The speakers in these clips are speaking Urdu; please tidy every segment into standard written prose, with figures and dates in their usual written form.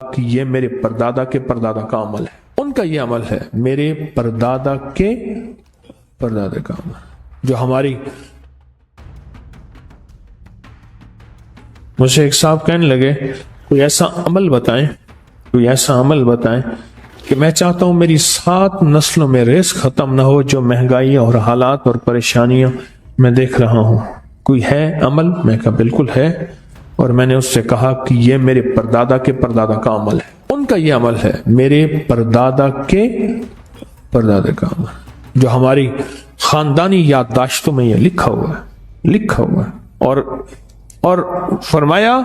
کہ یہ میرے پردادا کے پردادا کا عمل ہے، ان کا یہ عمل ہے، میرے پردادا کے پردادا کا عمل جو ہماری۔ مجھے ایک صاحب کہنے لگے کوئی ایسا عمل بتائیں، کوئی ایسا عمل بتائیں کہ میں چاہتا ہوں میری 7 نسلوں میں رزق ختم نہ ہو، جو مہنگائی اور حالات اور پریشانیاں میں دیکھ رہا ہوں، کوئی ہے عمل؟ میں کہا بالکل ہے، اور میں نے اس سے کہا کہ یہ میرے پردادا کے پردادا کا عمل ہے، ان کا یہ عمل ہے، میرے پردادا کے پردادا کا عمل جو ہماری خاندانی یادداشتوں میں یہ لکھا ہوا ہے، اور فرمایا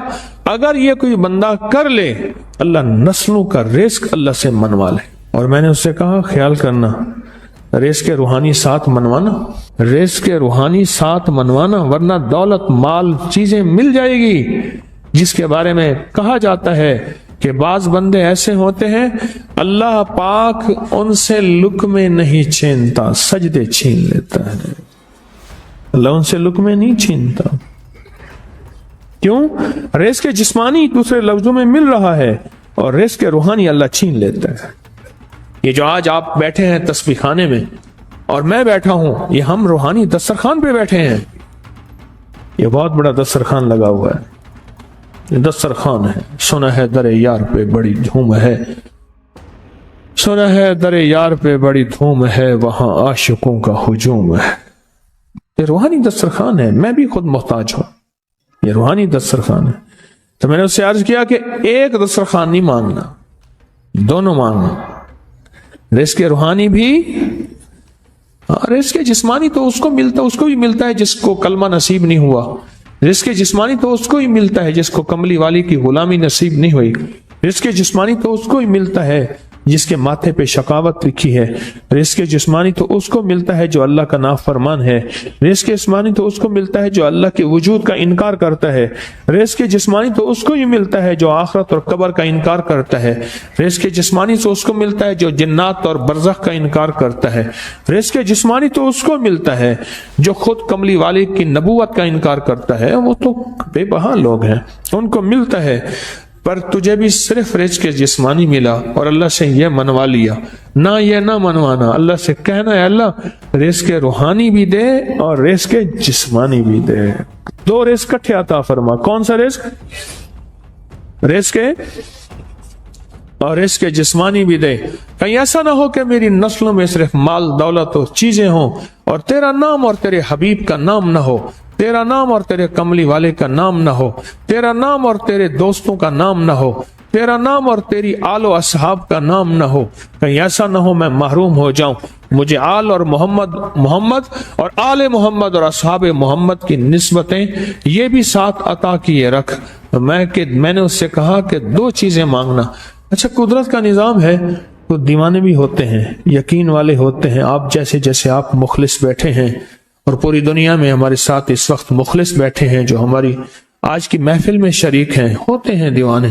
اگر یہ کوئی بندہ کر لے اللہ نسلوں کا رزق اللہ سے منوا لے۔ اور میں نے اس سے کہا خیال کرنا، رزق کے روحانی ساتھ منوانا، رزق کے روحانی ساتھ منوانا، ورنہ دولت مال چیزیں مل جائے گی جس کے بارے میں کہا جاتا ہے کہ بعض بندے ایسے ہوتے ہیں اللہ پاک ان سے لقمے نہیں چھینتا، سجدے چھین لیتا ہے، اللہ ان سے لقمے نہیں چھینتا۔ کیوں؟ رزق جسمانی دوسرے لفظوں میں مل رہا ہے، اور رزق روحانی اللہ چھین لیتا ہے۔ یہ جو آج آپ بیٹھے ہیں تسبیح خانے میں اور میں بیٹھا ہوں، یہ ہم روحانی دسترخوان پہ بیٹھے ہیں، یہ بہت بڑا دسترخوان لگا ہوا ہے، یہ دسترخوان ہے۔ سنا ہے در یار پہ بڑی دھوم ہے، سنا ہے در یار پہ بڑی دھوم ہے، وہاں عاشقوں کا ہجوم ہے۔ یہ روحانی دسترخوان ہے، میں بھی خود محتاج ہوں، یہ روحانی دسترخوان ہے۔ تو میں نے اس سے عرض کیا کہ ایک دسترخوان نہیں مانگنا، دونوں مانگنا، رزق روحانی بھی، رزق جسمانی تو اس کو بھی ملتا ہے جس کو کلمہ نصیب نہیں ہوا، رزق جسمانی تو اس کو ہی ملتا ہے جس کو کملی والی کی غلامی نصیب نہیں ہوئی، رزق جسمانی تو اس کو ہی ملتا ہے جس کے ماتھے پہ شقاوت لکھی ہے، رزق جسمانی تو اس کو ملتا ہے جو اللہ کا نافرمان ہے، رزق جسمانی تو اس کو ملتا ہے جو اللہ کے وجود کا انکار کرتا ہے، رزق جسمانی تو اس کو ہی ملتا ہے جو آخرت اور قبر کا انکار کرتا ہے، رزق جسمانی تو اس کو ملتا ہے جو جنات اور برزخ کا انکار کرتا ہے، رزق جسمانی تو اس کو ملتا ہے جو خود کملی والے کی نبوت کا انکار کرتا ہے، وہ تو بے بہا لوگ ہیں، ان کو ملتا ہے۔ پر تجھے بھی صرف رزق جسمانی ملا اور اللہ سے یہ منوا لیا، نہ یہ نہ منوانا، اللہ سے کہنا ہے اللہ رزق روحانی بھی دے اور رزق جسمانی بھی دے، 2 رزق کٹھے عطا فرما۔ کون سا رزق؟ رزق اور رزق جسمانی بھی دے۔ کہیں ایسا نہ ہو کہ میری نسلوں میں صرف مال دولت اور چیزیں ہوں اور تیرا نام اور تیرے حبیب کا نام نہ ہو، تیرا نام اور تیرے کملی والے کا نام نہ ہو، تیرا نام اور تیرے دوستوں کا نام نہ ہو، تیرا نام اور تیری آل و اصحاب کا نام نہ ہو، کہیں ایسا نہ ہو میں محروم ہو جاؤں۔ مجھے آل اور محمد اور آل محمد اور اصحاب محمد کی نسبتیں یہ بھی ساتھ عطا کیے رکھ۔ میں نے اس سے کہا کہ 2 چیزیں مانگنا۔ اچھا قدرت کا نظام ہے، تو دیوانے بھی ہوتے ہیں، یقین والے ہوتے ہیں، آپ جیسے آپ مخلص بیٹھے ہیں، اور پوری دنیا میں ہمارے ساتھ اس وقت مخلص بیٹھے ہیں جو ہماری آج کی محفل میں شریک ہیں، ہوتے ہیں دیوانے۔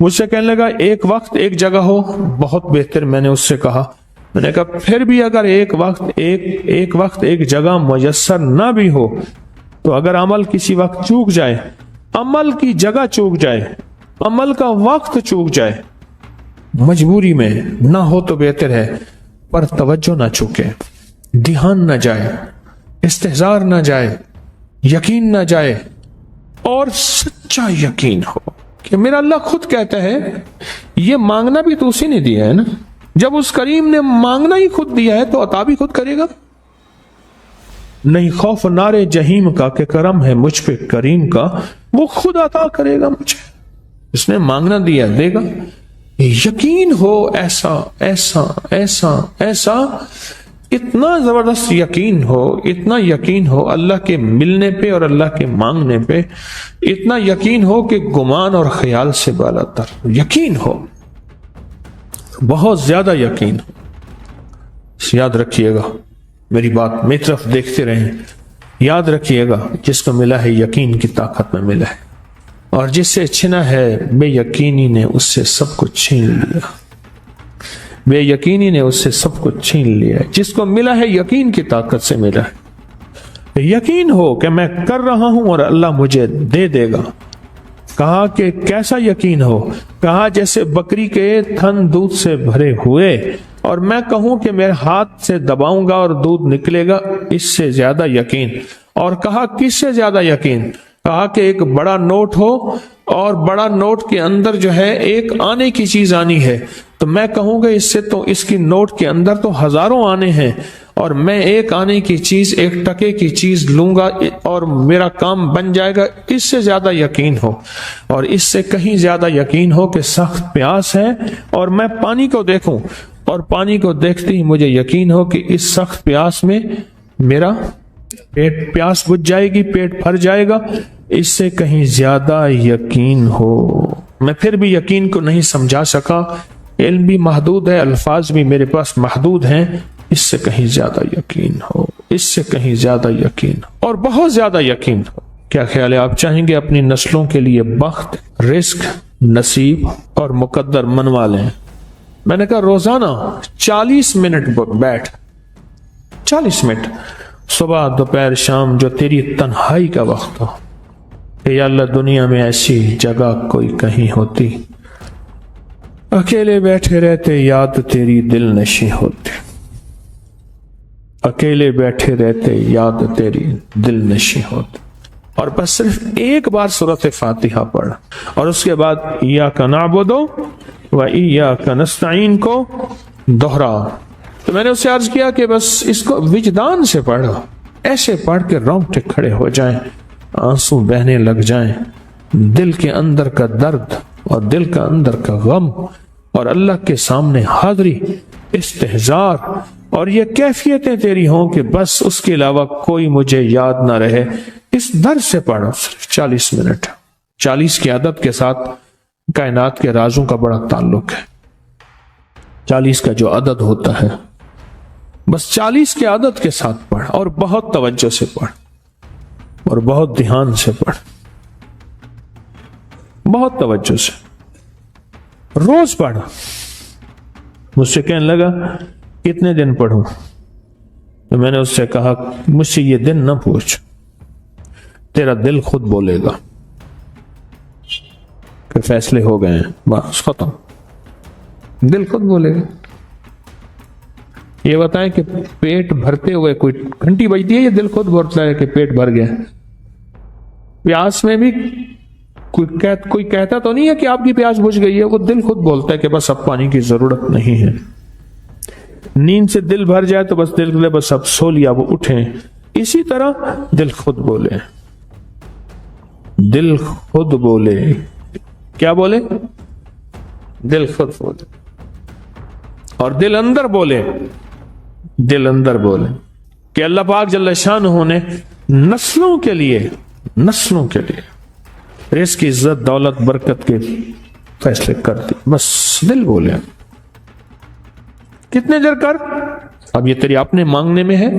مجھ سے کہنے لگا ایک وقت ایک جگہ ہو بہت بہتر۔ میں نے اس سے کہا، میں نے کہا پھر بھی اگر ایک وقت ایک جگہ میسر نہ بھی ہو تو اگر عمل کسی وقت چوک جائے، عمل کی جگہ چوک جائے، عمل کا وقت چوک جائے، مجبوری میں نہ ہو تو بہتر ہے، پر توجہ نہ چوکے، دھیان نہ جائے، استحضار نہ جائے، یقین نہ جائے، اور سچا یقین ہو کہ میرا اللہ خود کہتا ہے یہ مانگنا بھی تو اسی نے دیا ہے نا، جب اس کریم نے مانگنا ہی خود دیا ہے تو عطا بھی خود کرے گا۔ نہیں خوف نارے جہیم کا کہ کرم ہے مجھ پہ کریم کا، وہ خود عطا کرے گا مجھے، اس نے مانگنا دیا دے گا۔ یقین ہو ایسا ایسا ایسا ایسا، اتنا زبردست یقین ہو، اتنا یقین ہو اللہ کے ملنے پہ اور اللہ کے مانگنے پہ، اتنا یقین ہو کہ گمان اور خیال سے بالا تر یقین ہو، بہت زیادہ یقین ہو۔ یاد رکھیے گا میری بات، میری طرف دیکھتے رہیں، یاد رکھیے گا جس کو ملا ہے یقین کی طاقت میں ملا ہے، اور جس سے چھنا ہے بے یقینی نے اس سے سب کچھ چھین لیا، بے یقینی نے اس سے سب کچھ چھین لیا ہے۔ جس کو ملا ہے یقین کی طاقت سے ملا ہے، یقین ہو کہ میں کر رہا ہوں اور اللہ مجھے دے دے گا، کہا کہ کیسا یقین ہو؟ کہا جیسے بکری کے تھن دودھ سے بھرے ہوئے، اور میں کہوں کہ میرے ہاتھ سے دباؤں گا اور دودھ نکلے گا، اس سے زیادہ یقین۔ اور کہا کس سے زیادہ یقین؟ کہا کہ ایک بڑا نوٹ ہو اور بڑا نوٹ کے اندر جو ہے ایک آنے کی چیز آنی ہے، تو میں کہوں گا اس سے تو اس کی نوٹ کے اندر تو ہزاروں آنے ہیں، اور میں ایک آنے کی چیز، ایک ٹکے کی چیز لوں گا اور میرا کام بن جائے گا۔ اس سے زیادہ یقین ہو، اور اس سے کہیں زیادہ یقین ہو کہ سخت پیاس ہے اور میں پانی کو دیکھوں، اور پانی کو دیکھتے ہی مجھے یقین ہو کہ اس سخت پیاس میں میرا پیاس بجھ جائے گی، پیٹ بھر جائے گا۔ اس سے کہیں زیادہ یقین ہو۔ میں پھر بھی یقین کو نہیں سمجھا سکا، علم بھی محدود ہے، الفاظ بھی میرے پاس محدود ہیں۔ اس سے کہیں زیادہ یقین ہو، اس سے کہیں زیادہ یقین ہو، اور بہت زیادہ یقین ہو۔ کیا خیال ہے؟ آپ چاہیں گے اپنی نسلوں کے لیے بخت، رزق، نصیب اور مقدر منوا لیں؟ میں نے کہا روزانہ 40 منٹ بیٹھ، 40 منٹ صبح دوپہر شام، جو تیری تنہائی کا وقت ہو، کہ یا اللہ دنیا میں ایسی جگہ کوئی کہیں ہوتی، اکیلے بیٹھے رہتے یاد تیری دل نشیں ہوتی، اکیلے بیٹھے رہتے یاد تیری دل نشیں ہوتی، اور بس صرف ایک بار سورۃ فاتحہ پڑھ، اور اس کے بعد ایاک نعبد و ایاک نستعین کو دوہرا۔ تو میں نے اسے عرض کیا کہ بس اس کو وجدان سے پڑھو، ایسے پڑھ کے رونگٹے کھڑے ہو جائیں، آنسو بہنے لگ جائیں، دل کے اندر کا درد اور دل کا اندر کا غم، اور اللہ کے سامنے حاضری، استحضار، اور یہ کیفیتیں تیری ہوں کہ بس اس کے علاوہ کوئی مجھے یاد نہ رہے۔ اس درد سے پڑھو، صرف 40 منٹ۔ 40 کی عدد کے ساتھ کائنات کے رازوں کا بڑا تعلق ہے۔ 40 کا جو عدد ہوتا ہے، بس 40 کے عدد کے ساتھ پڑھ، اور بہت توجہ سے پڑھ، اور بہت دھیان سے پڑھ، بہت توجہ سے، روز پڑھ۔ مجھ سے کہنے لگا کتنے دن پڑھوں؟ تو میں نے اس سے کہا مجھ سے یہ دن نہ پوچھ، تیرا دل خود بولے گا کہ فیصلے ہو گئے ہیں، بس ختم، دل خود بولے گا۔ یہ بتائیں کہ پیٹ بھرتے ہوئے کوئی گھنٹی بجتی ہے، یہ دل خود بولتا ہے کہ پیٹ بھر گیا۔ پیاس میں بھی کوئی کہتا تو نہیں ہے کہ آپ کی پیاس بجھ گئی ہے، وہ دل خود بولتا ہے کہ بس اب پانی کی ضرورت نہیں ہے۔ نیند سے دل بھر جائے تو بس دل کے بس اب سو لیا، وہ اٹھیں۔ اسی طرح دل خود بولے، دل خود بولے، کیا بولے؟ دل خود بولے، اور دل اندر بولے، دل اندر بولے کہ اللہ پاک جل شانہ نے نسلوں کے لیے رزق، عزت، دولت، برکت کے فیصلے کر دی، بس دل بولے۔ کتنے دیر کر؟ اب یہ تیری اپنے مانگنے میں ہے،